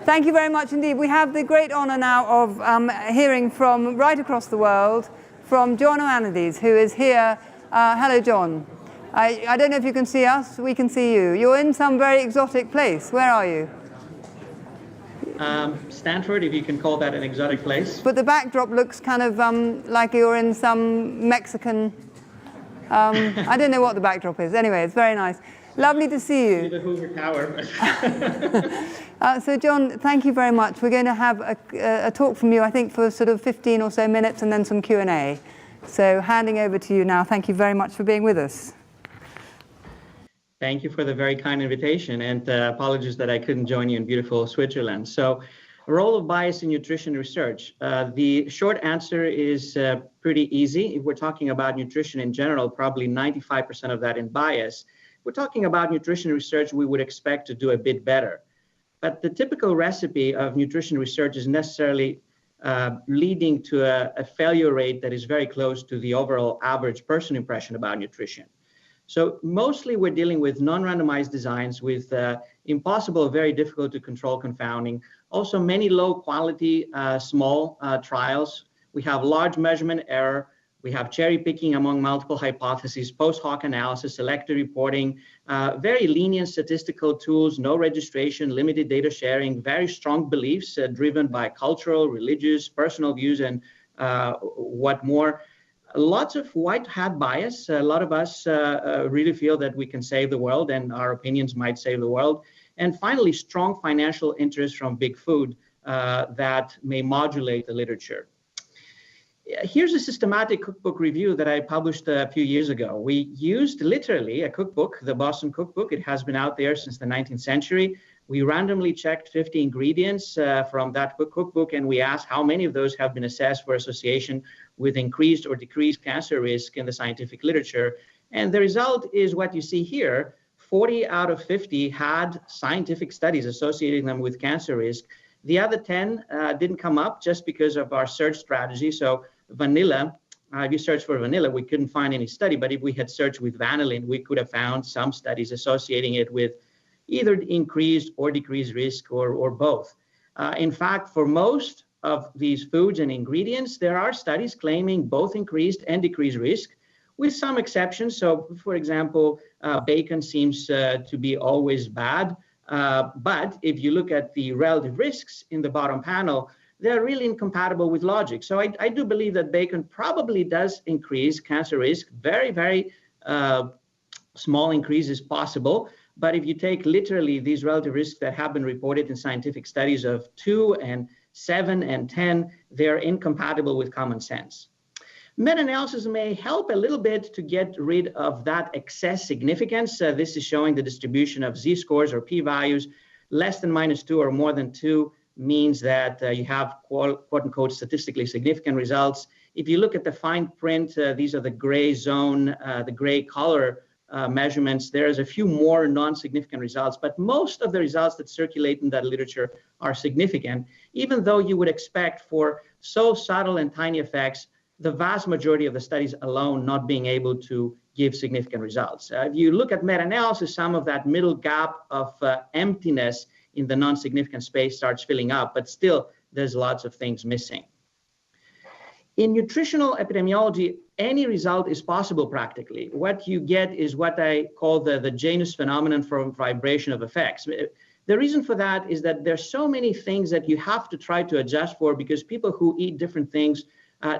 Thank you very much indeed. We have the great honour now of hearing from right across the world from John Ioannidis, who is here. Hello, John. I don't know if you can see us. We can see you. You're in some very exotic place. Where are you? Stanford, if you can call that an exotic place. But the backdrop looks kind of like you're in some Mexican... I don't know what the backdrop is. Anyway, it's very nice. Lovely to see you. The Hoover Tower. So, John, thank you very much. We're going to have a talk from you, I think, for sort of 15 or so minutes, and then some Q&A. So, handing over to you now. Thank you very much for being with us. Thank you for the very kind invitation, and apologies that I couldn't join you in beautiful Switzerland. So, role of bias in nutrition research. The short answer is pretty easy. If we're talking about nutrition in general, probably 95% of that in bias. If we're talking about nutrition research, we would expect to do a bit better. But the typical recipe of nutrition research is necessarily leading to a failure rate that is very close to the overall average person impression about nutrition. So mostly we're dealing with non-randomized designs with impossible, very difficult to control confounding. Also many low quality, small trials. We have large measurement error. We have cherry picking among multiple hypotheses, post hoc analysis, selective reporting, very lenient statistical tools, no registration, limited data sharing, very strong beliefs driven by cultural, religious, personal views, and what more. Lots of white hat bias. A lot of us really feel that we can save the world and our opinions might save the world. And finally, strong financial interest from big food that may modulate the literature. Here's a systematic cookbook review that I published a few years ago. We used literally a cookbook, the Boston Cookbook. It has been out there since the 19th century. We randomly checked 50 ingredients from that cookbook, and we asked how many of those have been assessed for association with increased or decreased cancer risk in the scientific literature. And the result is what you see here. 40 out of 50 had scientific studies associating them with cancer risk. The other 10 didn't come up just because of our search strategy. So vanilla, if you search for vanilla, we couldn't find any study, but if we had searched with vanillin, we could have found some studies associating it with either increased or decreased risk or both. In fact, for most of these foods and ingredients, there are studies claiming both increased and decreased risk, with some exceptions. So, for example, bacon seems to be always bad. But if you look at the relative risks in the bottom panel, they're really incompatible with logic. So I do believe that bacon probably does increase cancer risk. Very, very small increase is possible. But if you take literally these relative risks that have been reported in scientific studies of 2 and 7 and 10, they're incompatible with common sense. Meta-analysis may help a little bit to get rid of that excess significance. This is showing the distribution of z-scores or p-values. Less than -2 or more than 2 means that you have quote-unquote statistically significant results. If you look at the fine print, these are the gray zone, the gray color measurements. There's a few more non-significant results, but most of the results that circulate in that literature are significant, even though you would expect for so subtle and tiny effects, the vast majority of the studies alone not being able to give significant results. If you look at meta-analysis, some of that middle gap of emptiness in the non-significant space starts filling up, but still there's lots of things missing. In nutritional epidemiology, any result is possible practically. What you get is what I call the Janus phenomenon from vibration of effects. The reason for that is that there's so many things that you have to try to adjust for because people who eat different things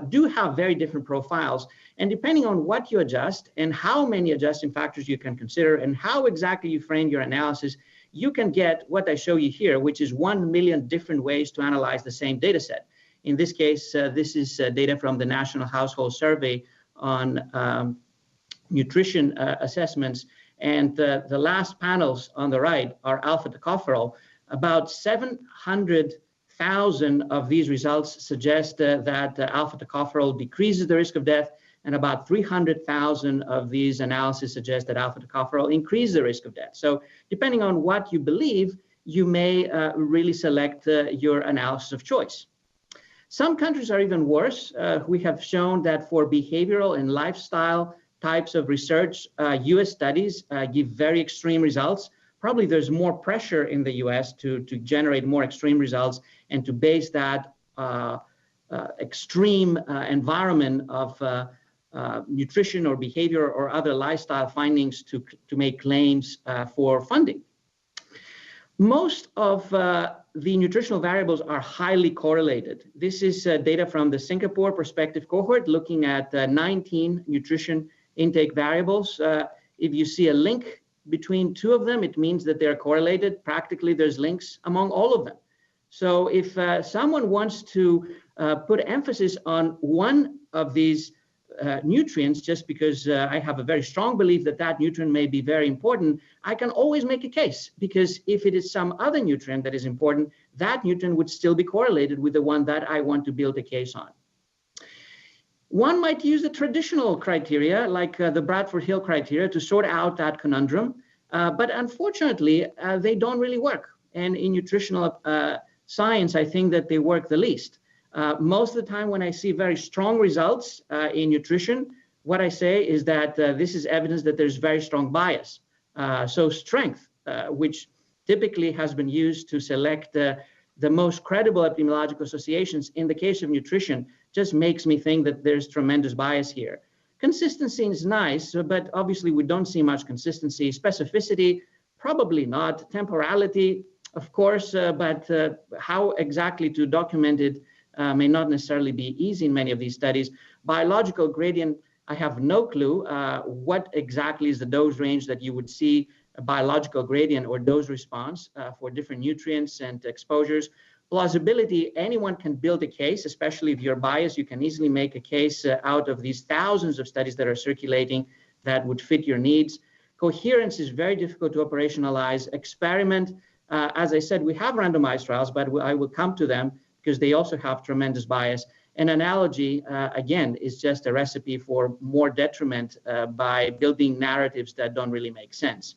do have very different profiles. And depending on what you adjust and how many adjusting factors you can consider and how exactly you frame your analysis, you can get what I show you here, which is 1 million different ways to analyze the same data set. In this case, this is data from the National Household Survey on nutrition assessments. And the last panels on the right are alpha tocopherol. About 700,000 of these results suggest that alpha tocopherol decreases the risk of death, and about 300,000 of these analyses suggest that alpha tocopherol increases the risk of death. So depending on what you believe, you may really select your analysis of choice. Some countries are even worse. We have shown that for behavioral and lifestyle types of research, US studies give very extreme results. probably there's more pressure in the US to generate more extreme results and to base that extreme environment of nutrition or behavior or other lifestyle findings to make claims for funding. Most of the nutritional variables are highly correlated. This is data from the Singapore prospective cohort looking at 19 nutrition intake variables. If you see a link between two of them, it means that they're correlated. Practically, there's links among all of them. So if someone wants to put emphasis on one of these nutrients, just because I have a very strong belief that that nutrient may be very important, I can always make a case, because if it is some other nutrient that is important, that nutrient would still be correlated with the one that I want to build a case on. One might use the traditional criteria, like the Bradford Hill criteria, to sort out that conundrum, but unfortunately, they don't really work. And in nutritional science, I think that they work the least. Most of the time when I see very strong results in nutrition, what I say is that this is evidence that there's very strong bias. So strength, which typically has been used to select the most credible epidemiological associations in the case of nutrition, just makes me think that there's tremendous bias here. Consistency is nice, but obviously we don't see much consistency. Specificity, probably not. Temporality, of course, but how exactly to document it may not necessarily be easy in many of these studies. Biological gradient, I have no clue what exactly is the dose range that you would see a biological gradient or dose response for different nutrients and exposures. Plausibility, anyone can build a case, especially if you're biased. You can easily make a case out of these thousands of studies that are circulating that would fit your needs. Coherence is very difficult to operationalize. Experiment, as I said, we have randomized trials, but I will come to them because they also have tremendous bias. An analogy, again, is just a recipe for more detriment by building narratives that don't really make sense.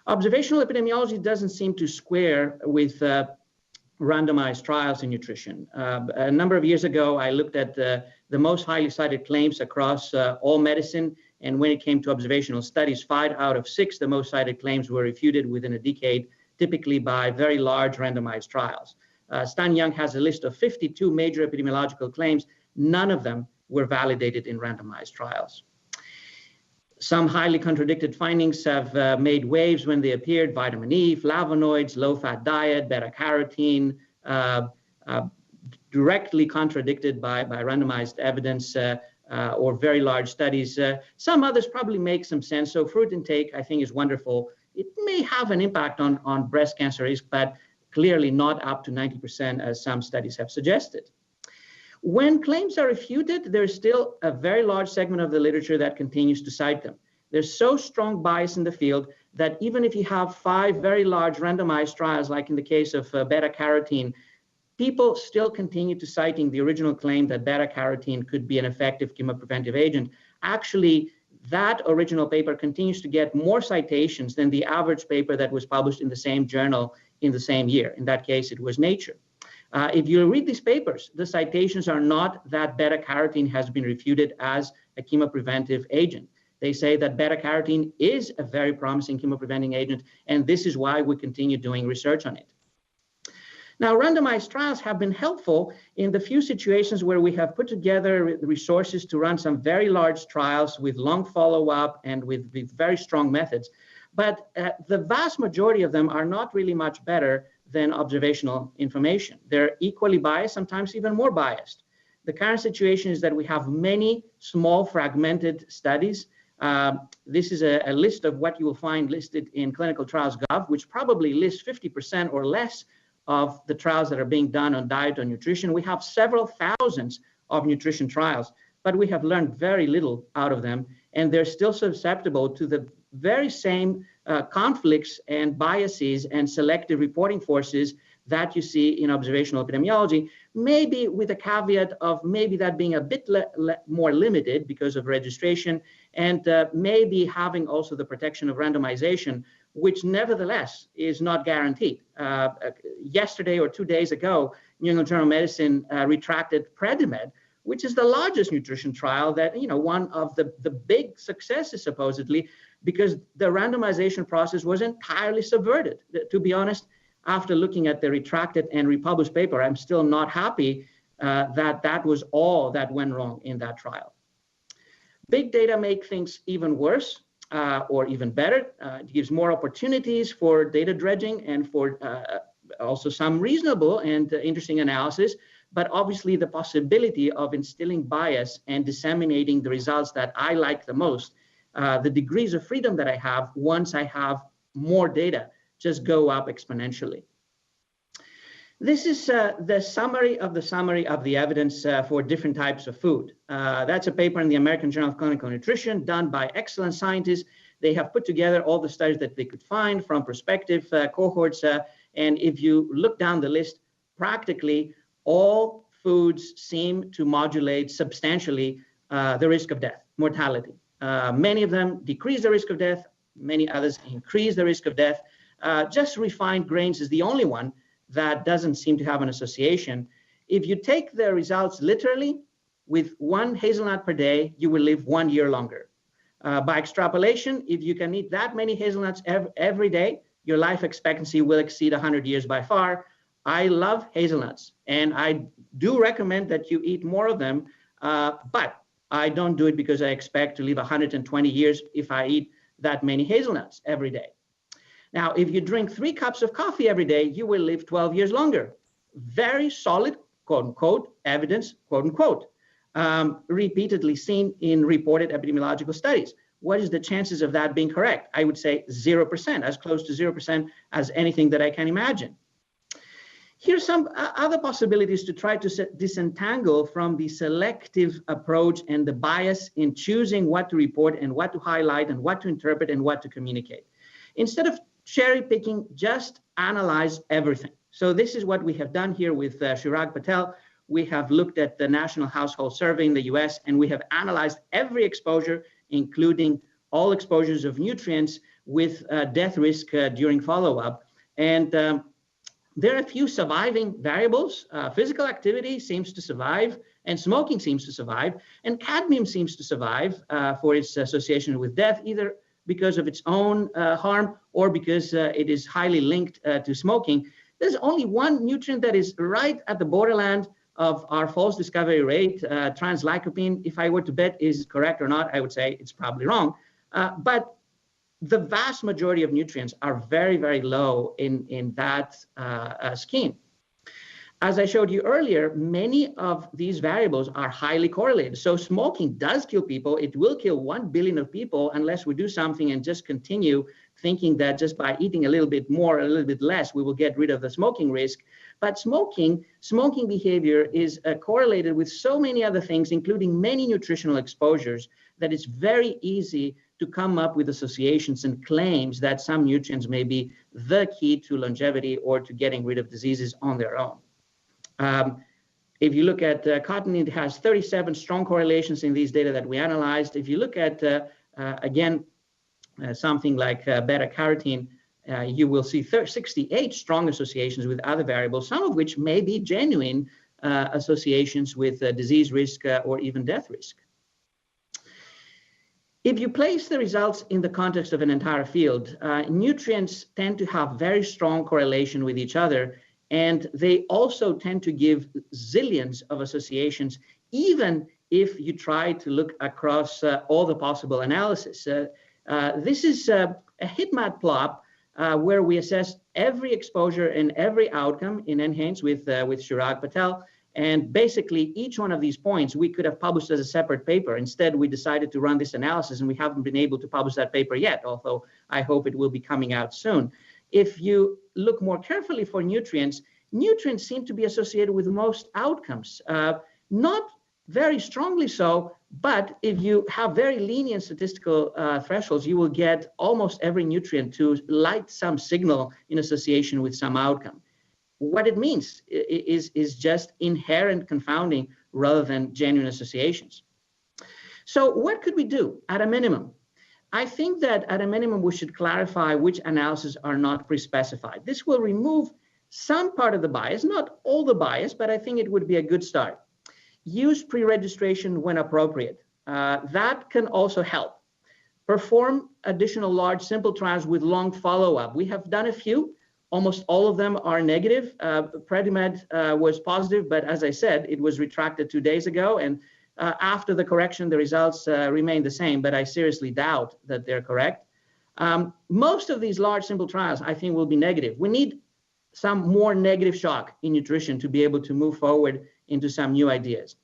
Observational epidemiology doesn't seem to square with randomized trials in nutrition. A number of years ago, I looked at the most highly cited claims across all medicine, and when it came to observational studies, 5 out of 6, the most cited claims were refuted within a decade, typically by very large randomized trials. Stan Young has a list of 52 major epidemiological claims. None of them were validated in randomized trials. Some highly contradicted findings have made waves when they appeared: vitamin E, flavonoids, low-fat diet, beta-carotene, directly contradicted by randomized evidence or very large studies. Some others probably make some sense. So fruit intake, I think, is wonderful. It may have an impact on breast cancer risk, but clearly not up to 90%, as some studies have suggested. When claims are refuted, there's still a very large segment of the literature that continues to cite them. There's so strong bias in the field that even if you have 5 very large randomized trials, like in the case of beta-carotene, people still continue to citing the original claim that beta-carotene could be an effective chemopreventive agent. Actually, that original paper continues to get more citations than the average paper that was published in the same journal in the same year. In that case, it was Nature. If you read these papers, the citations are not that beta-carotene has been refuted as a chemopreventive agent. They say that beta-carotene is a very promising chemopreventing agent, and this is why we continue doing research on it. Now, randomized trials have been helpful in the few situations where we have put together resources to run some very large trials with long follow-up and with very strong methods. But the vast majority of them are not really much better than observational information. They're equally biased, sometimes even more biased. The current situation is that we have many small fragmented studies. This is a list of what you will find listed in clinicaltrials.gov, which probably lists 50% or less of the trials that are being done on diet or nutrition. We have several thousands of nutrition trials, but we have learned very little out of them, and they're still susceptible to the very same conflicts and biases and selective reporting forces that you see in observational epidemiology, maybe with a caveat of maybe that being a bit more limited because of registration, and maybe having also the protection of randomization, which nevertheless is not guaranteed. Yesterday or 2 days ago, New England Journal of Medicine retracted Predimed, which is the largest nutrition trial that, one of the big successes supposedly, because the randomization process was entirely subverted. To be honest, after looking at the retracted and republished paper, I'm still not happy that was all that went wrong in that trial. Big data make things even worse or even better. It gives more opportunities for data dredging and for also some reasonable and interesting analysis, but obviously the possibility of instilling bias and disseminating the results that I like the most, the degrees of freedom that I have once I have more data, just go up exponentially. This is the summary of the evidence for different types of food. That's a paper in the American Journal of Clinical Nutrition done by excellent scientists. They have put together all the studies that they could find from prospective cohorts. And if you look down the list, practically all foods seem to modulate substantially the risk of death, mortality. Many of them decrease the risk of death. Many others increase the risk of death. Just refined grains is the only one that doesn't seem to have an association. If you take the results literally, with 1 hazelnut per day, you will live 1 year longer. By extrapolation, if you can eat that many hazelnuts every day, your life expectancy will exceed 100 years by far. I love hazelnuts, and I do recommend that you eat more of them, but I don't do it because I expect to live 120 years if I eat that many hazelnuts every day. Now, if you drink 3 cups of coffee every day, you will live 12 years longer. Very solid, quote unquote, evidence, quote unquote, repeatedly seen in reported epidemiological studies. What is the chances of that being correct? I would say 0%, as close to 0% as anything that I can imagine. Here's some other possibilities to try to disentangle from the selective approach and the bias in choosing what to report and what to highlight and what to interpret and what to communicate. Instead of cherry picking, just analyze everything. So this is what we have done here with Chirag Patel. We have looked at the National Household Survey in the US, and we have analyzed every exposure, including all exposures of nutrients with death risk during follow-up. And there are a few surviving variables. Physical activity seems to survive, and smoking seems to survive, and cadmium seems to survive for its association with death, either because of its own harm or because it is highly linked to smoking. There's only one nutrient that is right at the borderland of our false discovery rate, translycopene. If I were to bet is correct or not, I would say it's probably wrong. But the vast majority of nutrients are very, very low in that scheme. As I showed you earlier, many of these variables are highly correlated. So smoking does kill people. It will kill 1 billion of people unless we do something and just continue thinking that just by eating a little bit more, a little bit less, we will get rid of the smoking risk. But smoking behavior is correlated with so many other things, including many nutritional exposures, that it's very easy to come up with associations and claims that some nutrients may be the key to longevity or to getting rid of diseases on their own. If you look at cotton, it has 37 strong correlations in these data that we analyzed. If you look at, again, something like beta-carotene, you will see 68 strong associations with other variables, some of which may be genuine associations with disease risk or even death risk. If you place the results in the context of an entire field, nutrients tend to have very strong correlation with each other, and they also tend to give zillions of associations, even if you try to look across all the possible analysis. This is a heat map plot where we assess every exposure and every outcome in NHANES with Chirag Patel. And basically, each one of these points we could have published as a separate paper. Instead, we decided to run this analysis, and we haven't been able to publish that paper yet, although I hope it will be coming out soon. If you look more carefully for nutrients, nutrients seem to be associated with most outcomes. Not very strongly so, but if you have very lenient statistical thresholds, you will get almost every nutrient to light some signal in association with some outcome. What it means is just inherent confounding rather than genuine associations. So what could we do at a minimum? I think that at a minimum, we should clarify which analyses are not pre-specified. This will remove some part of the bias, not all the bias, but I think it would be a good start. Use pre-registration when appropriate. That can also help. Perform additional large simple trials with long follow-up. We have done a few. Almost all of them are negative. Predimed was positive, but as I said, it was retracted 2 days ago. And after the correction, the results remain the same, but I seriously doubt that they're correct. Most of these large simple trials, I think, will be negative. We need some more negative shock in nutrition to be able to move forward into some new ideas.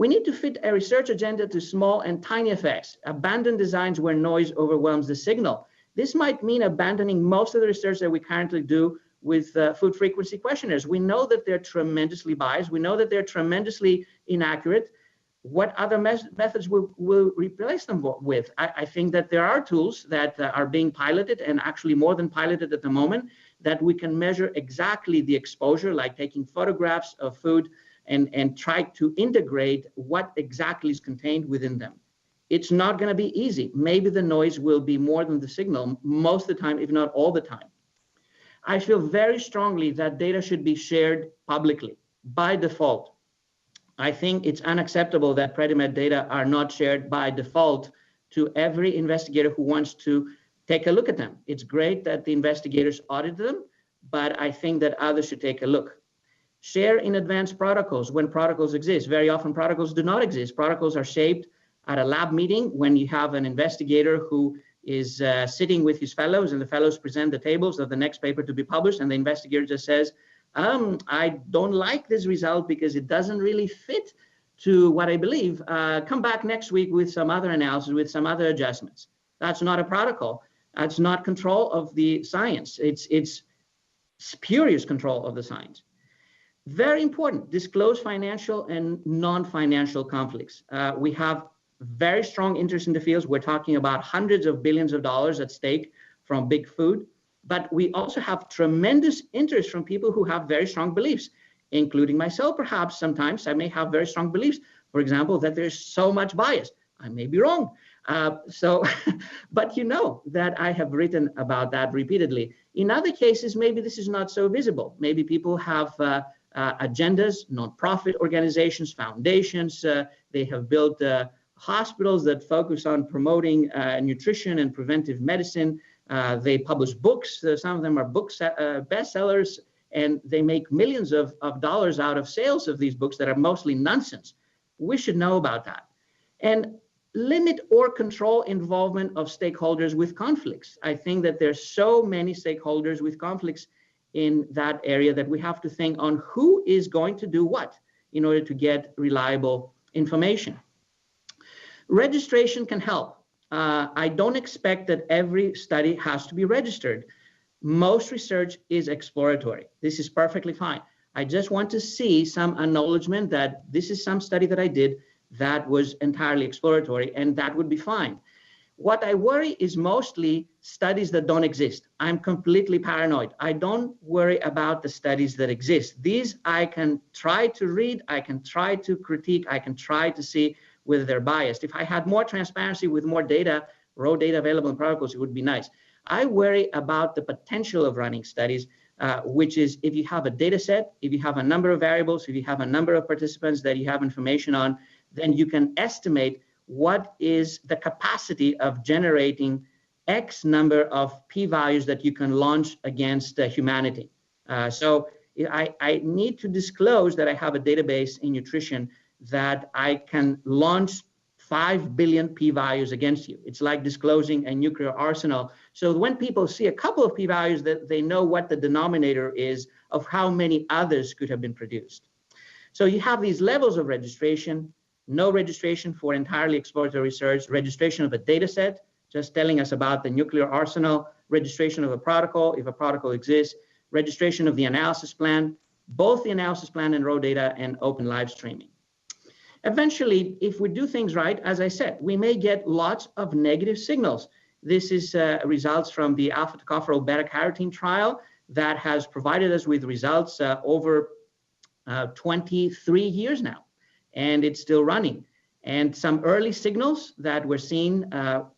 We need to fit a research agenda to small and tiny effects, abandon designs where noise overwhelms the signal. This might mean abandoning most of the research that we currently do with food frequency questionnaires. We know that they're tremendously biased. We know that they're tremendously inaccurate. What other methods will replace them with? I think that there are tools that are being piloted, and actually more than piloted at the moment, that we can measure exactly the exposure, like taking photographs of food and try to integrate what exactly is contained within them. It's not going to be easy. Maybe the noise will be more than the signal most of the time, if not all the time. I feel very strongly that data should be shared publicly by default. I think it's unacceptable that Predimed data are not shared by default to every investigator who wants to take a look at them. It's great that the investigators audit them, but I think that others should take a look. Share in advance protocols when protocols exist. Very often protocols do not exist. Protocols are shaped at a lab meeting when you have an investigator who is sitting with his fellows, and the fellows present the tables of the next paper to be published, and the investigator just says, I don't like this result because it doesn't really fit to what I believe. Come back next week with some other analysis, with some other adjustments. That's not a protocol. That's not control of the science. It's spurious control of the science. Very important, disclose financial and non-financial conflicts. We have very strong interest in the fields. We're talking about hundreds of billions of dollars at stake from big food, but we also have tremendous interest from people who have very strong beliefs, including myself. Perhaps sometimes I may have very strong beliefs, for example, that there's so much bias. I may be wrong. But you know that I have written about that repeatedly. In other cases, maybe this is not so visible. Maybe people have agendas, nonprofit organizations, foundations. They have built hospitals that focus on promoting nutrition and preventive medicine. They publish books. Some of them are bestsellers, and they make millions of dollars out of sales of these books that are mostly nonsense. We should know about that. And limit or control involvement of stakeholders with conflicts. I think that there's so many stakeholders with conflicts in that area that we have to think on who is going to do what in order to get reliable information. Registration can help. I don't expect that every study has to be registered. Most research is exploratory. This is perfectly fine. I just want to see some acknowledgement that this is some study that I did that was entirely exploratory, and that would be fine. What I worry is mostly studies that don't exist. I'm completely paranoid. I don't worry about the studies that exist. These I can try to read, I can try to critique, I can try to see whether they're biased. If I had more transparency with more data, raw data available in protocols, it would be nice. I worry about the potential of running studies, which is if you have a data set, if you have a number of variables, if you have a number of participants that you have information on, then you can estimate what is the capacity of generating X number of p-values that you can launch against humanity. So I need to disclose that I have a database in nutrition that I can launch 5 billion p-values against you. It's like disclosing a nuclear arsenal. So when people see a couple of p-values, that they know what the denominator is of how many others could have been produced. So you have these levels of registration. No registration for entirely exploratory research, registration of a data set, just telling us about the nuclear arsenal, registration of a protocol, if a protocol exists, registration of the analysis plan, both the analysis plan and raw data, and open live streaming. Eventually, if we do things right, as I said, we may get lots of negative signals. This is results from the alpha tocopherol beta-carotene trial that has provided us with results over 23 years now. And it's still running. And some early signals that were seen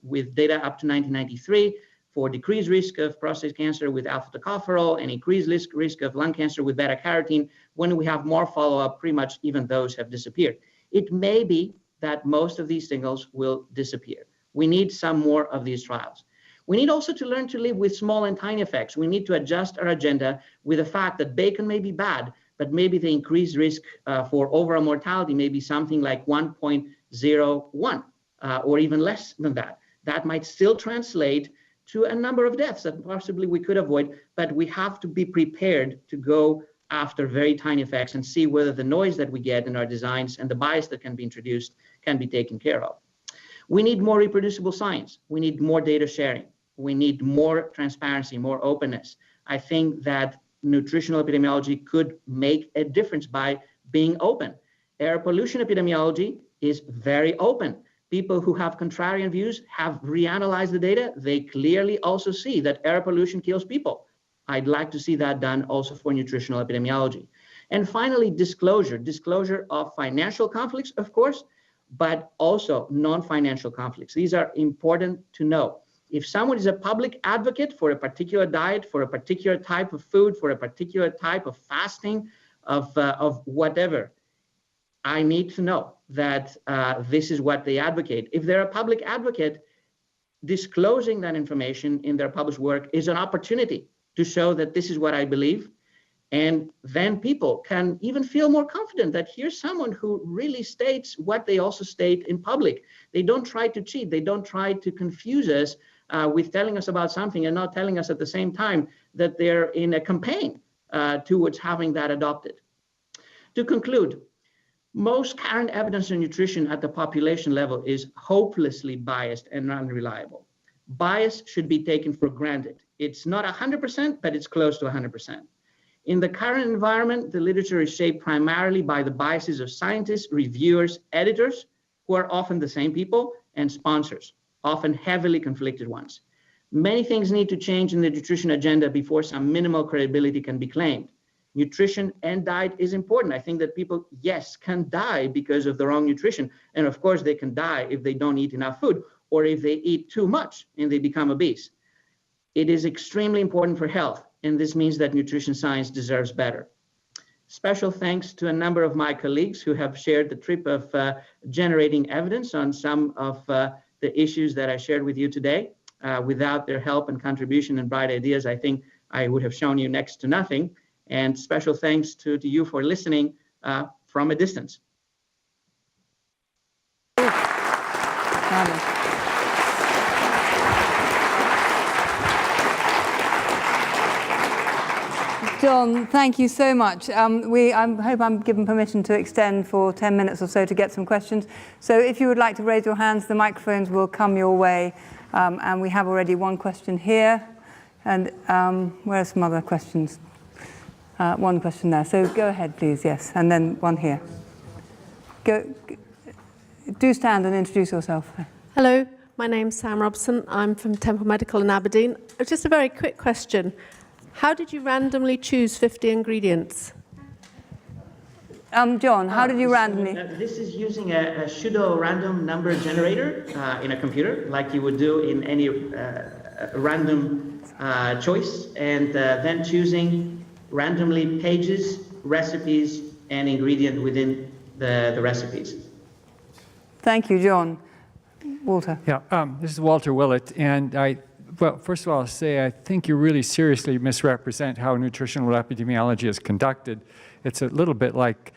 with data up to 1993 for decreased risk of prostate cancer with alpha tocopherol and increased risk of lung cancer with beta-carotene. When we have more follow-up, pretty much even those have disappeared. It may be that most of these signals will disappear. We need some more of these trials. We need also to learn to live with small and tiny effects. We need to adjust our agenda with the fact that bacon may be bad, but maybe the increased risk for overall mortality may be something like 1.01 or even less than that. That might still translate to a number of deaths that possibly we could avoid, but we have to be prepared to go after very tiny effects and see whether the noise that we get in our designs and the bias that can be introduced can be taken care of. We need more reproducible science. We need more data sharing. We need more transparency, more openness. I think that nutritional epidemiology could make a difference by being open. Air pollution epidemiology is very open. People who have contrarian views have reanalyzed the data. They clearly also see that air pollution kills people. I'd like to see that done also for nutritional epidemiology. And finally, disclosure of financial conflicts, of course, but also non-financial conflicts. These are important to know. If someone is a public advocate for a particular diet, for a particular type of food, for a particular type of fasting, of whatever, I need to know that this is what they advocate. If they're a public advocate, disclosing that information in their published work is an opportunity to show that this is what I believe. And then people can even feel more confident that here's someone who really states what they also state in public. They don't try to cheat. They don't try to confuse us with telling us about something and not telling us at the same time that they're in a campaign towards having that adopted. To conclude, most current evidence on nutrition at the population level is hopelessly biased and unreliable. Bias should be taken for granted. It's not 100%, but it's close to 100%. In the current environment, the literature is shaped primarily by the biases of scientists, reviewers, editors, who are often the same people, and sponsors, often heavily conflicted ones. Many things need to change in the nutrition agenda before some minimal credibility can be claimed. Nutrition and diet is important. I think that people, yes, can die because of the wrong nutrition. And of course, they can die if they don't eat enough food or if they eat too much and they become obese. It is extremely important for health, and this means that nutrition science deserves better. Special thanks to a number of my colleagues who have shared the trip of generating evidence on some of the issues that I shared with you today. Without their help and contribution and bright ideas, I think I would have shown you next to nothing. And special thanks to you for listening from a distance. John, thank you so much. I hope I'm given permission to extend for 10 minutes or so to get some questions. So if you would like to raise your hands, the microphones will come your way. And we have already one question here. And where are some other questions? One question there. So go ahead, please. Yes. And then one here. Do stand and introduce yourself. Hello, my name's Sam Robson. I'm from Temple Medical in Aberdeen. Just a very quick question. How did you randomly choose 50 ingredients? John, how did you randomly? This is using a pseudo random number generator in a computer, like you would do in any random choice, and then choosing randomly pages, recipes, and ingredient within the recipes. Thank you, John. Walter. Yeah, this is Walter Willett, and well, first of all, I'll say I think you really seriously misrepresent how nutritional epidemiology is conducted. It's a little bit like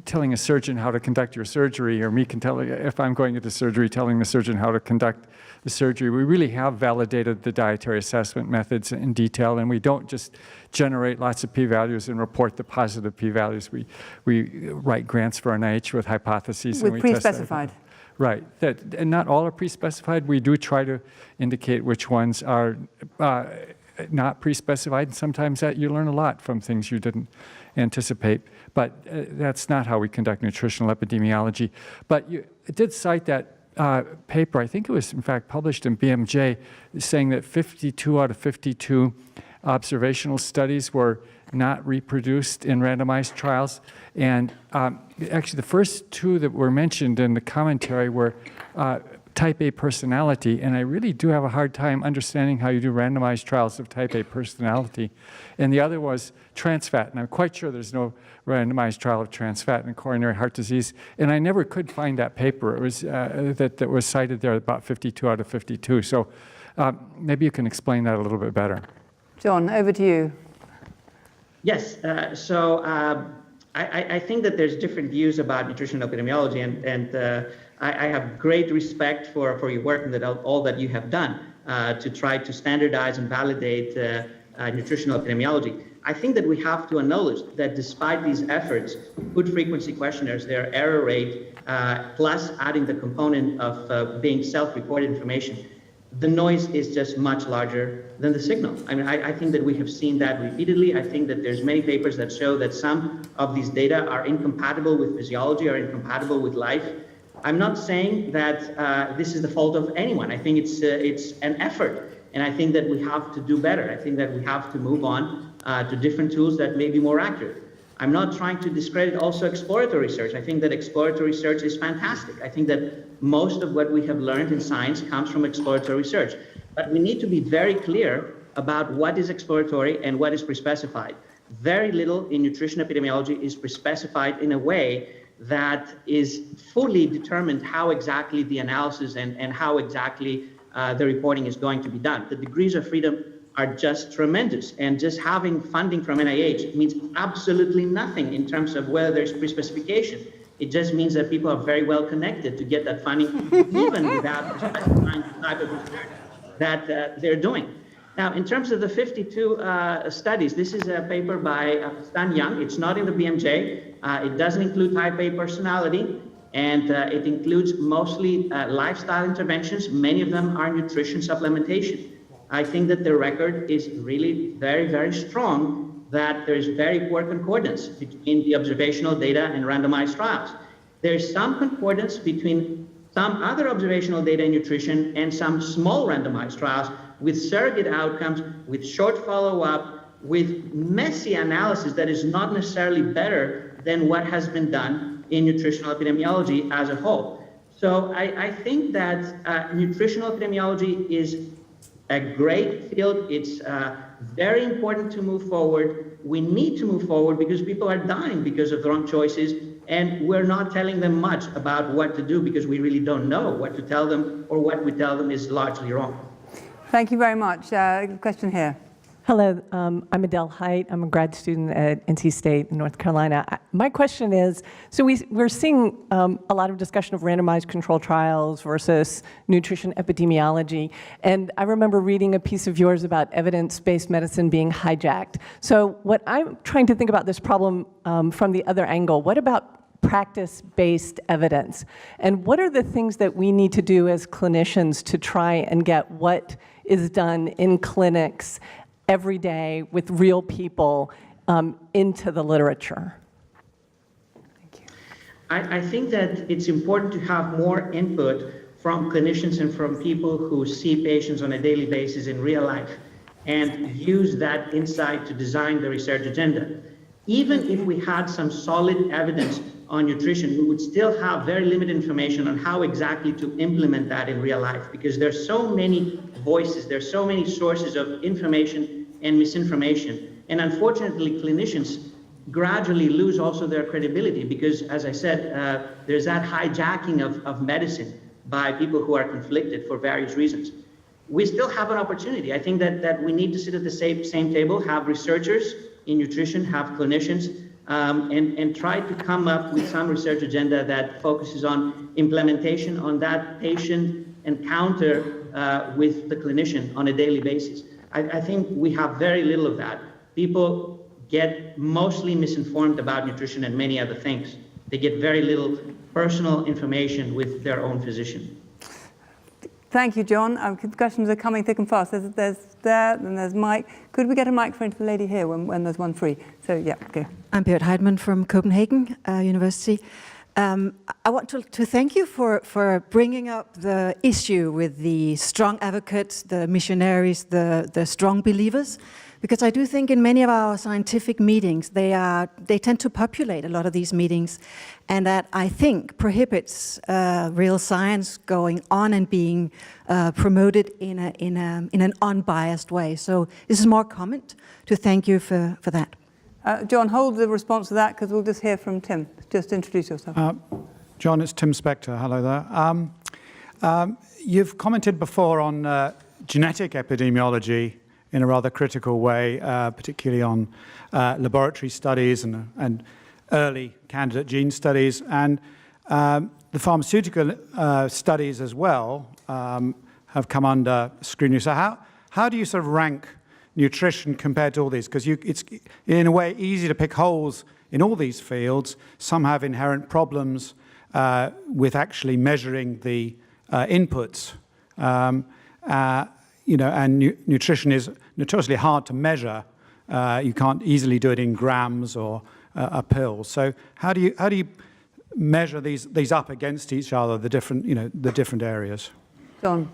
telling a surgeon how to conduct your surgery, or me can tell, if I'm going into surgery, telling the surgeon how to conduct the surgery. We really have validated the dietary assessment methods in detail, and we don't just generate lots of p-values and report the positive p-values. We write grants for NIH with hypotheses. With and we pre-specified. Right, and not all are pre-specified. We do try to indicate which ones are not pre-specified, and sometimes that you learn a lot from things you didn't anticipate. But that's not how we conduct nutritional epidemiology. But you did cite that paper, I think it was in fact published in BMJ, saying that 52 out of 52 observational studies were not reproduced in randomized trials. And actually the first two that were mentioned in the commentary were type A personality, and I really do have a hard time understanding how you do randomized trials of type A personality. And the other was trans fat, and I'm quite sure there's no randomized trial of trans fat in coronary heart disease, and I never could find that paper. It was that was cited there, about 52 out of 52. So maybe you can explain that a little bit better. John, over to you. Yes, I think that there's different views about nutritional epidemiology, and I have great respect for your work and that all that you have done to try to standardize and validate nutritional epidemiology. I think that we have to acknowledge that despite these efforts, food frequency questionnaires, their error rate, plus adding the component of being self-reported information, the noise is just much larger than the signal. I mean, I think that we have seen that repeatedly. I think that there's many papers that show that some of these data are incompatible with physiology or incompatible with life. I'm not saying that this is the fault of anyone. I think it's an effort, and I think that we have to do better. I think that we have to move on to different tools that may be more accurate. I'm not trying to discredit also exploratory research. I think that exploratory research is fantastic. I think that most of what we have learned in science comes from exploratory research. But we need to be very clear about what is exploratory and what is pre-specified. Very little in nutrition epidemiology is pre-specified in a way that is fully determined how exactly the analysis and how exactly the reporting is going to be done. The degrees of freedom are just tremendous, and just having funding from NIH means absolutely nothing in terms of whether there's pre-specification. It just means that people are very well connected to get that funding, even without specifying the type of research that they're doing. Now, in terms of the 52 studies, this is a paper by Stan Young. It's not in the BMJ. It doesn't include type A personality, and it includes mostly lifestyle interventions. Many of them are nutrition supplementation. I think that the record is really very, very strong that there's very poor concordance between the observational data and randomized trials. There's some concordance between some other observational data in nutrition and some small randomized trials with surrogate outcomes, with short follow-up, with messy analysis that is not necessarily better than what has been done in nutritional epidemiology as a whole. So I think that nutritional epidemiology is a great field. It's very important to move forward. We need to move forward because people are dying because of the wrong choices, and we're not telling them much about what to do because we really don't know what to tell them, or what we tell them is largely wrong. Thank you very much. Question here. Hello, I'm Adele Height. I'm a grad student at NC State in North Carolina. My question is, so we're seeing a lot of discussion of randomized control trials versus nutrition epidemiology. And I remember reading a piece of yours about evidence-based medicine being hijacked. So what I'm trying to think about this problem from the other angle, what about practice-based evidence? And what are the things that we need to do as clinicians to try and get what is done in clinics every day with real people into the literature? Thank you. I think that it's important to have more input from clinicians and from people who see patients on a daily basis in real life, and use that insight to design the research agenda. Even if we had some solid evidence on nutrition, we would still have very limited information on how exactly to implement that in real life, because there's so many voices, there's so many sources of information and misinformation. And unfortunately, clinicians gradually lose also their credibility because, as I said, there's that hijacking of medicine by people who are conflicted for various reasons. We still have an opportunity. I think that we need to sit at the same table, have researchers in nutrition, have clinicians, and try to come up with some research agenda that focuses on implementation on that patient encounter with the clinician on a daily basis. I think we have very little of that. People get mostly misinformed about nutrition and many other things. They get very little personal information with their own physician. Thank you, John. Questions are coming thick and fast. There's there, then there's Mike. Could we get a microphone to the lady here when there's one free? So, yeah, go. I'm Berit Heidmann from Copenhagen University. I want to thank you for bringing up the issue with the strong advocates, the missionaries, the strong believers, Because I do think in many of our scientific meetings, they tend to populate a lot of these meetings, and that I think prohibits real science going on and being promoted in an unbiased way. So this is more comment to thank you for that. John, hold the response to that because we'll just hear from Tim. Just introduce yourself. John, it's Tim Spector. Hello there. You've commented before on genetic epidemiology in a rather critical way, particularly on laboratory studies and early candidate gene studies. And the pharmaceutical studies as well have come under scrutiny. So how do you sort of rank nutrition compared to all these? Because it's in a way easy to pick holes in all these fields. Some have inherent problems with actually measuring the inputs. And nutrition is notoriously hard to measure. You can't easily do it in grams or a pill. So how do you measure these up against each other, the different areas? John.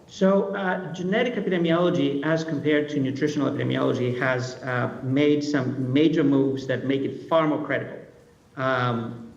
So genetic epidemiology, as compared to nutritional epidemiology, has made some major moves that make it far more credible.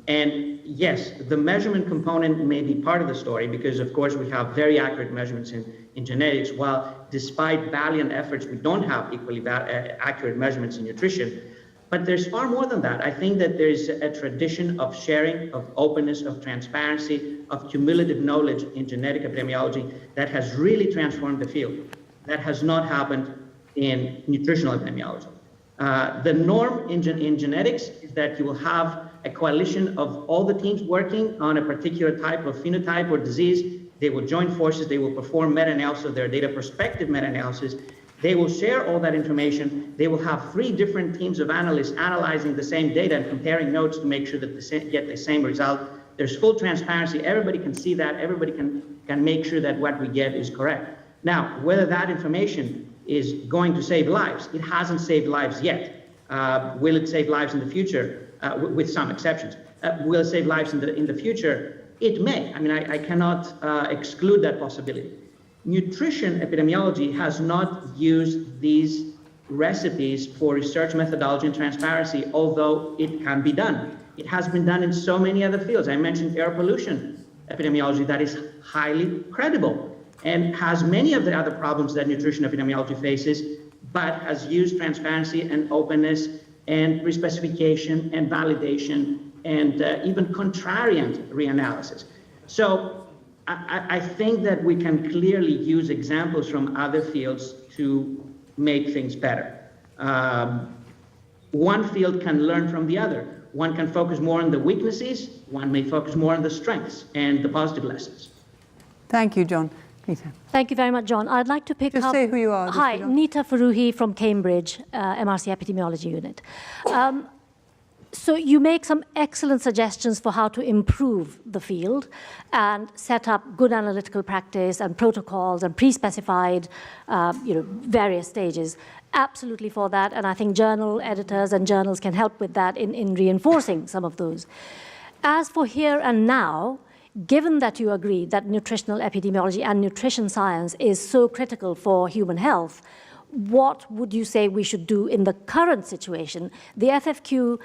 And yes, the measurement component may be part of the story because, of course, we have very accurate measurements in genetics, while despite valiant efforts, we don't have equally accurate measurements in nutrition. But there's far more than that. I think that there's a tradition of sharing, of openness, of transparency, of cumulative knowledge in genetic epidemiology that has really transformed the field. That has not happened in nutritional epidemiology. The norm in genetics is that you will have a coalition of all the teams working on a particular type of phenotype or disease. They will join forces, they will perform meta-analysis of their data, prospective meta-analysis. They will share all that information. They will have 3 different teams of analysts analyzing the same data and comparing notes to make sure that they get the same result. There's full transparency. Everybody can see that. Everybody can make sure that what we get is correct. Now, whether that information is going to save lives, it hasn't saved lives yet. Will it save lives in the future? With some exceptions. Will it save lives in the future? It may. I mean, I cannot exclude that possibility. Nutrition epidemiology has not used these recipes for research methodology and transparency, although it can be done. It has been done in so many other fields. I mentioned air pollution epidemiology that is highly credible and has many of the other problems that nutrition epidemiology faces, but has used transparency and openness and respecification and validation and even contrarian reanalysis. So I think that we can clearly use examples from other fields to make things better. One field can learn from the other. One can focus more on the weaknesses, one may focus more on the strengths and the positive lessons. Thank you, John. Nita. Thank you very much, John. I'd like to pick up... Just say who you are. Hi, Nita Faruhi from Cambridge, MRC Epidemiology Unit. So you make some excellent suggestions for how to improve the field and set up good analytical practice and protocols and pre-specified, various stages. Absolutely for that, and I think journal editors and journals can help with that in reinforcing some of those. As for here and now, given that you agree that nutritional epidemiology and nutrition science is so critical for human health, what would you say we should do in the current situation? The FFQ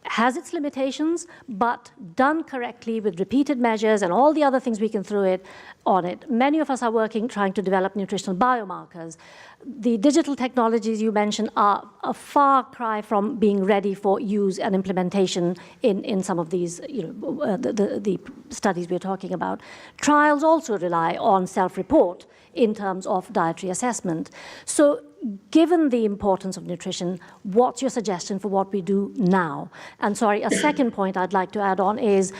has its limitations, but done correctly with repeated measures and all the other things we can throw on it. Many of us are working trying to develop nutritional biomarkers. The digital technologies you mentioned are a far cry from being ready for use and implementation in some of these, the studies we're talking about. Trials also rely on self-report in terms of dietary assessment. So given the importance of nutrition, what's your suggestion for what we do now? And sorry, a second point I'd like to add on is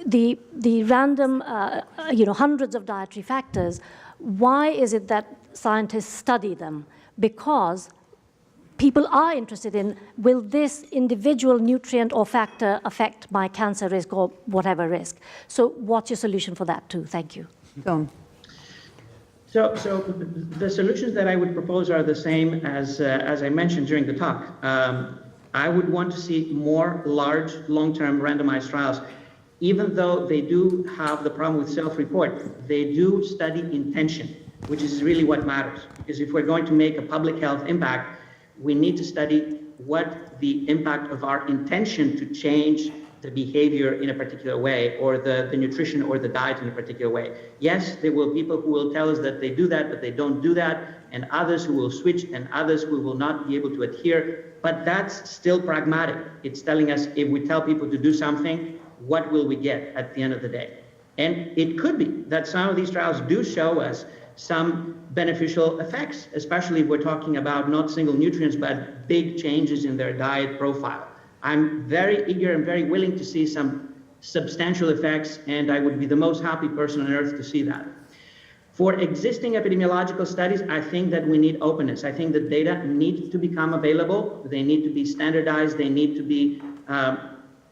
the random, hundreds of dietary factors. Why is it that scientists study them? Because people are interested in, will this individual nutrient or factor affect my cancer risk or whatever risk? So what's your solution for that too? Thank you. John. So the solutions that I would propose are the same as I mentioned during the talk. I would want to see more large, long-term randomized trials. Even though they do have the problem with self-report, they do study intention. which is really what matters. Because if we're going to make a public health impact, we need to study what the impact of our intention to change the behavior in a particular way, or the nutrition or the diet in a particular way. Yes, there will be people who will tell us that they do that, but they don't do that, and others who will switch, and others who will not be able to adhere, but that's still pragmatic. It's telling us if we tell people to do something, what will we get at the end of the day? And it could be that some of these trials do show us some beneficial effects, especially if we're talking about not single nutrients, but big changes in their diet profile. I'm very eager and very willing to see some substantial effects, and I would be the most happy person on earth to see that. For existing epidemiological studies, I think that we need openness. I think the data need to become available. They need to be standardized. They need to be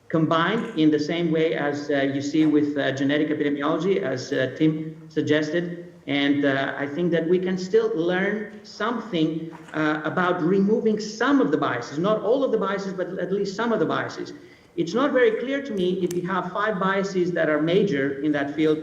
combined in the same way as you see with genetic epidemiology, as Tim suggested. And I think that we can still learn something about removing some of the biases, not all of the biases, but at least some of the biases. It's not very clear to me if you have 5 biases that are major in that field,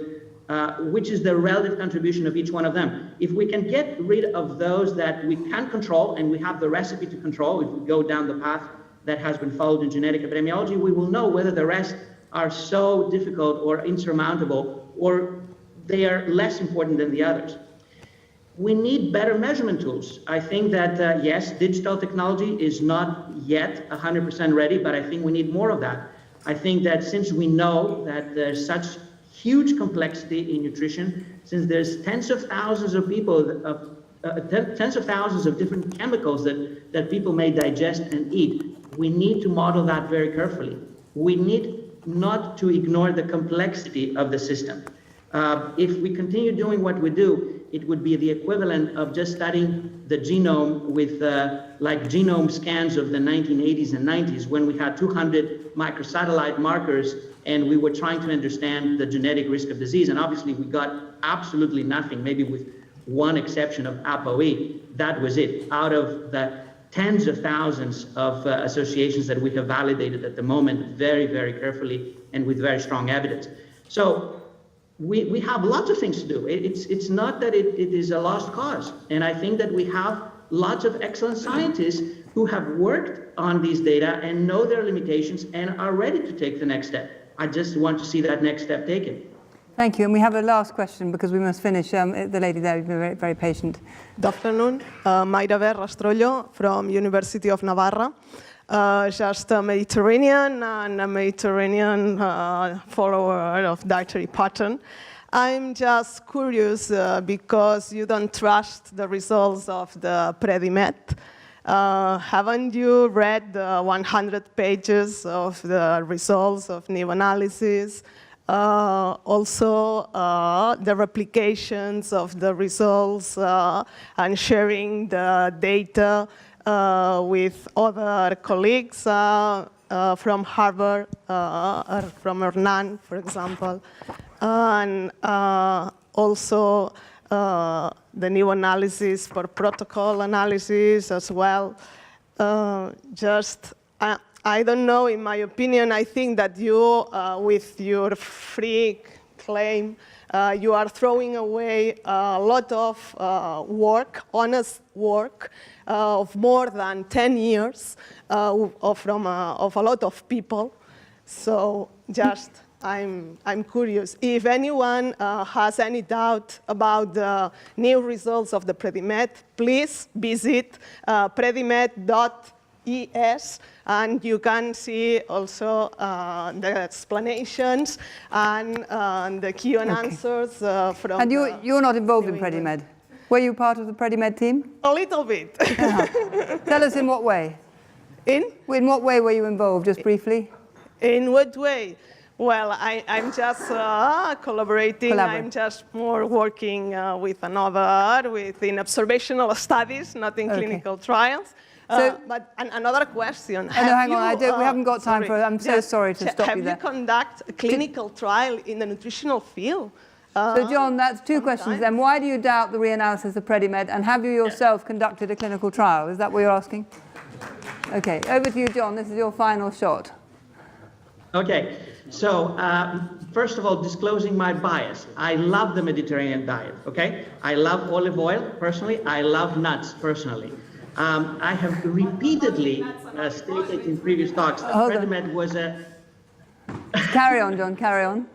which is the relative contribution of each one of them. If we can get rid of those that we can control, and we have the recipe to control, if we go down the path that has been followed in genetic epidemiology, we will know whether the rest are so difficult or insurmountable, or they are less important than the others. We need better measurement tools. I think that, yes, digital technology is not yet 100% ready, but I think we need more of that. I think that since we know that there's such huge complexity in nutrition, since there's tens of thousands of people, tens of thousands of different chemicals that people may digest and eat, we need to model that very carefully. We need not to ignore the complexity of the system. If we continue doing what we do, it would be the equivalent of just studying the genome with like genome scans of the 1980s and 90s, when we had 200 microsatellite markers and we were trying to understand the genetic risk of disease. And obviously we got absolutely nothing, maybe with one exception of ApoE. That was it. Out of the tens of thousands of associations that we have validated at the moment very, very carefully and with very strong evidence. So we have lots of things to do. It's not that it is a lost cause. And I think that we have lots of excellent scientists who have worked on these data and know their limitations and are ready to take the next step. I just want to see that next step taken. Thank you. And we have a last question because we must finish. The lady there has been very, very patient. Good afternoon. Mayra Rastrollo from University of Navarra. Just a Mediterranean and a Mediterranean follower of dietary pattern. I'm just curious because you don't trust the results of the Predimed. Haven't you read the 100 pages of the results of new analysis? Also, the replications of the results and sharing the data with other colleagues from Harvard or from Hernan, for example, and also the new analysis for protocol analysis as well. I don't know, in my opinion, I think that you, with your free claim, you are throwing away a lot of work, honest work, of more than 10 years from a lot of people. So just, I'm curious. If anyone has any doubt about the new results of the Predimed, please visit predimed.es, and you can see also the explanations and the Q and answers from. And you're not involved in Predimed? Were you part of the Predimed team? A little bit. Tell us in what way? In what way were you involved, just briefly? In what way? Well, I'm just collaborating. I'm just more working with another, in observational studies, not in clinical trials. But another question. No, hang on. We haven't got time for it. I'm so sorry to stop you there. Have you conducted a clinical trial in the nutritional field? So, John, that's 2 questions then. Why do you doubt the reanalysis of Predimed, and have you yourself conducted a clinical trial? Is that what you're asking? Okay, over to you, John. This is your final shot. Okay, so first of all, disclosing my bias. I love the Mediterranean diet, okay? I love olive oil, personally. I love nuts, personally. I have repeatedly stated in previous talks that Predimed was a... Carry on, John, carry on.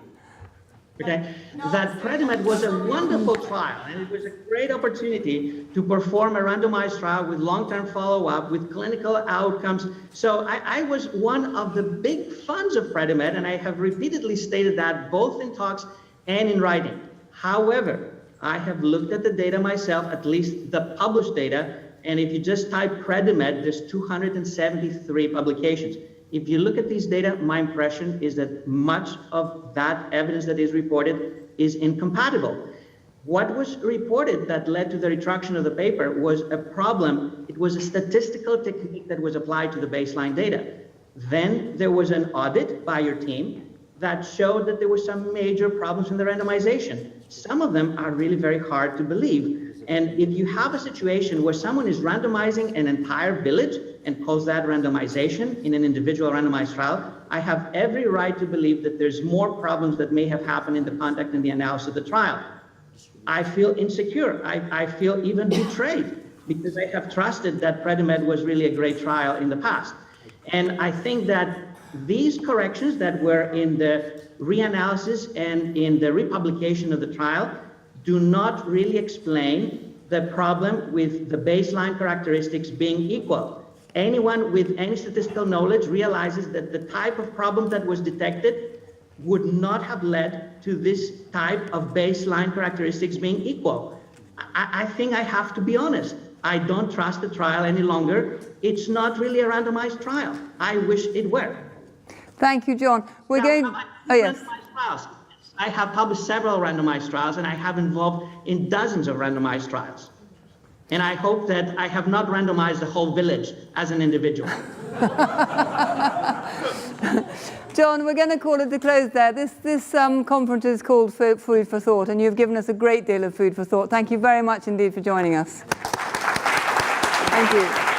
Okay, that Predimed was a wonderful trial, and it was a great opportunity to perform a randomized trial with long-term follow-up, with clinical outcomes. So I was one of the big fans of Predimed, and I have repeatedly stated that both in talks and in writing. However, I have looked at the data myself, at least the published data, and if you just type Predimed, there's 273 publications. If you look at these data, my impression is that much of that evidence that is reported is incompatible. What was reported that led to the retraction of the paper was a problem. It was a statistical technique that was applied to the baseline data. Then there was an audit by your team that showed that there were some major problems in the randomization. Some of them are really very hard to believe. And if you have a situation where someone is randomizing an entire village and calls that randomization in an individual randomized trial, I have every right to believe that there's more problems that may have happened in the conduct and the analysis of the trial. I feel insecure. I feel even betrayed because I have trusted that Predimed was really a great trial in the past. And I think that these corrections that were in the reanalysis and in the republication of the trial do not really explain the problem with the baseline characteristics being equal. Anyone with any statistical knowledge realizes that the type of problem that was detected would not have led to this type of baseline characteristics being equal. I think I have to be honest. I don't trust the trial any longer. It's not really a randomized trial. I wish it were. Thank you, John. We're going... Oh, yes. Trials. I have published several randomized trials, and I have involved in dozens of randomized trials. And I hope that I have not randomized the whole village as an individual. John, we're going to call it to close there. This conference is called Food for Thought, and you've given us a great deal of food for thought. Thank you very much indeed for joining us. Thank you.